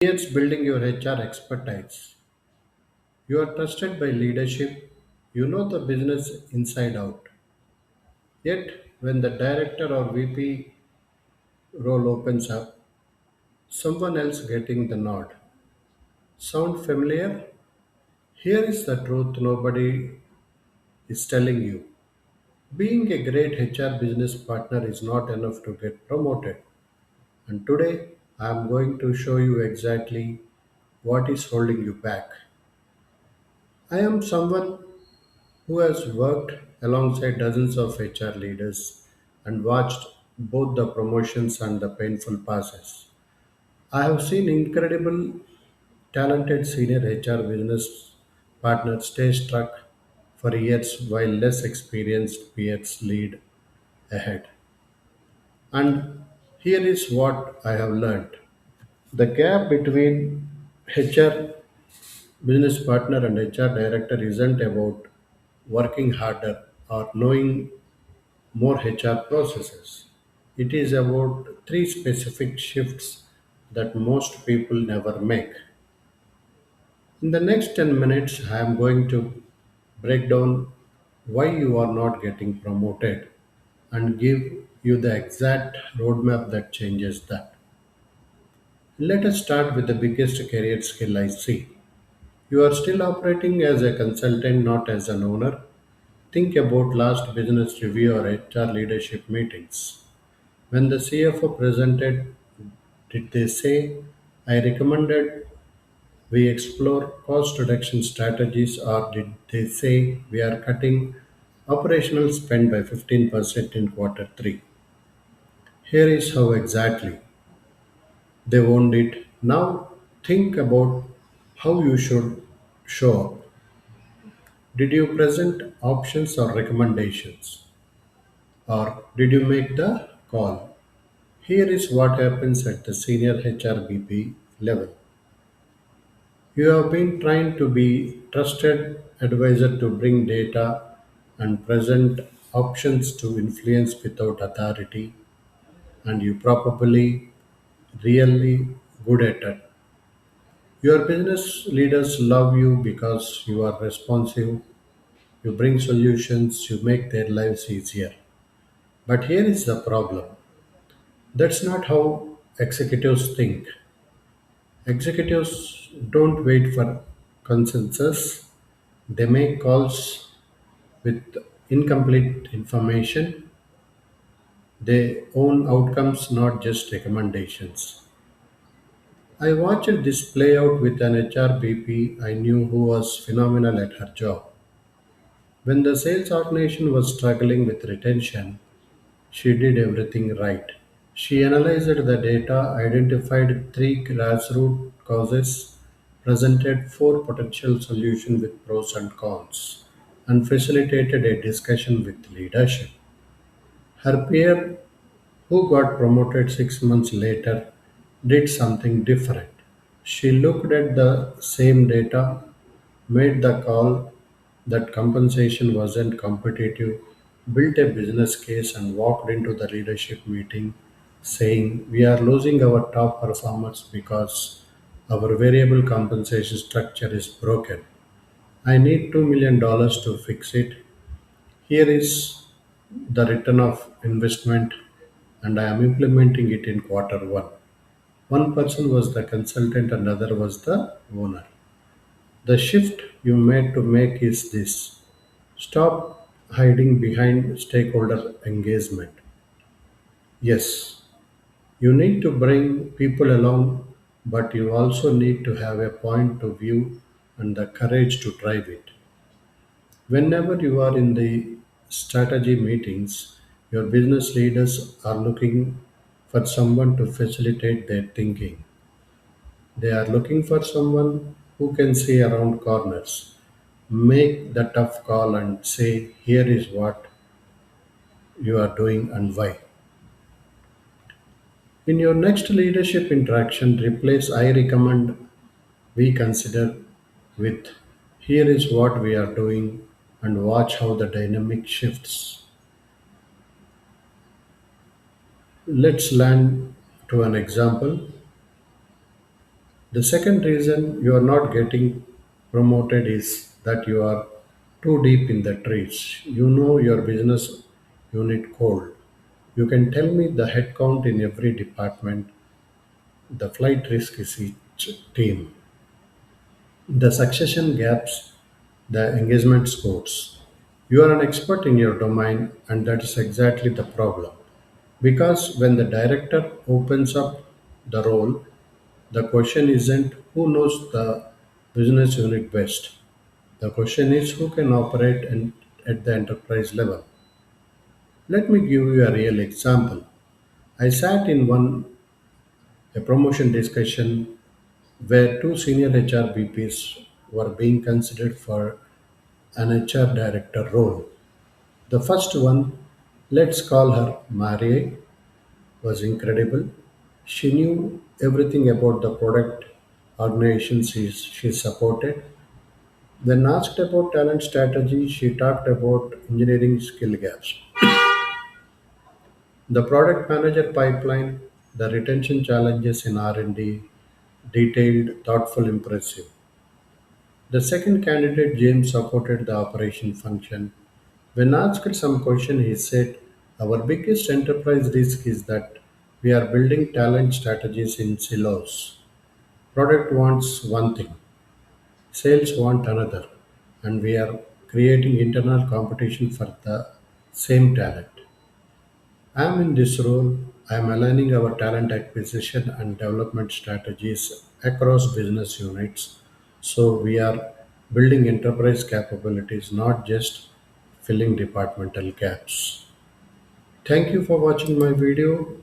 It's building your HR expertise. You are trusted by leadership. You know the business inside out. Yet, when the director or VP role opens up, someone else getting the nod. Sound familiar? Here is the truth nobody is telling you. Being a great HR business partner is not enough to get promoted. And today, I am going to show you exactly what is holding you back. I am someone who has worked alongside dozens of HR leaders and watched both the promotions and the painful passes. I have seen incredible, talented senior HR business partners stay stuck for years while less experienced peers lead ahead. And here is what I have learned. The gap between HR business partner and HR director isn't about working harder or knowing more HR processes. It is about three specific shifts that most people never make. In the next 10 minutes, I am going to break down why you are not getting promoted and give you the exact roadmap that changes that. Let us start with the biggest career skill I see. You are still operating as a consultant, not as an owner. Think about last business review or HR leadership meetings. When the CFO presented, did they say, I recommended we explore cost reduction strategies, or did they say we are cutting operational spend by 15% in quarter 3? Here is how exactly they owned it. Now think about how you should show up. Did you present options or recommendations? Or did you make the call? Here is what happens at the senior HRBP level. You have been trying to be trusted advisor to bring data and present options to influence without authority, and you probably really good at it. Your business leaders love you because you are responsive, you bring solutions, you make their lives easier. But here is the problem. That's not how executives think. Executives don't wait for consensus. They make calls with incomplete information. They own outcomes, not just recommendations. I watched this play out with an HRBP I knew who was phenomenal at her job. When the sales organization was struggling with retention, she did everything right. She analyzed the data, identified three grassroots causes, presented four potential solutions with pros and cons, and facilitated a discussion with leadership. Her peer, who got promoted 6 months later, did something different. She looked at the same data, made the call that compensation wasn't competitive, built a business case, and walked into the leadership meeting saying, we are losing our top performers because our variable compensation structure is broken. I need $2 million to fix it. Here is the return of investment, and I am implementing it in quarter 1. One person was the consultant and other was the owner. The shift you made to make is this. Stop hiding behind stakeholder engagement. Yes, you need to bring people along, but you also need to have a point of view and the courage to drive it. Whenever you are in the strategy meetings, your business leaders are looking for someone to facilitate their thinking. They are looking for someone who can see around corners, make the tough call, and say, here is what you are doing and why. In your next leadership interaction, replace I recommend we consider with here is what we are doing and watch how the dynamic shifts. Let's land to an example. The second reason you are not getting promoted is that you are too deep in the trades. You know your business unit cold. You can tell me the headcount in every department, the flight risk is each team, the succession gaps, the engagement scores. You are an expert in your domain, and that is exactly the problem. Because when the director opens up the role, the question isn't who knows the business unit best. The question is who can operate at the enterprise level. Let me give you a real example. I sat in a promotion discussion where two senior HRBPs were being considered for an HR director role. The first one, let's call her Marie, was incredible. She knew everything about the product organizations she supported. When asked about talent strategy, she talked about engineering skill gaps, the product manager pipeline, the retention challenges in R&D, detailed, thoughtful, impressive. The second candidate, James, supported the operation function. When asked some question, he said, our biggest enterprise risk is that we are building talent strategies in silos. Product wants one thing, sales want another, and we are creating internal competition for the same talent. I am in this role. I am aligning our talent acquisition and development strategies across business units. So we are building enterprise capabilities, not just filling departmental gaps. Thank you for watching my video.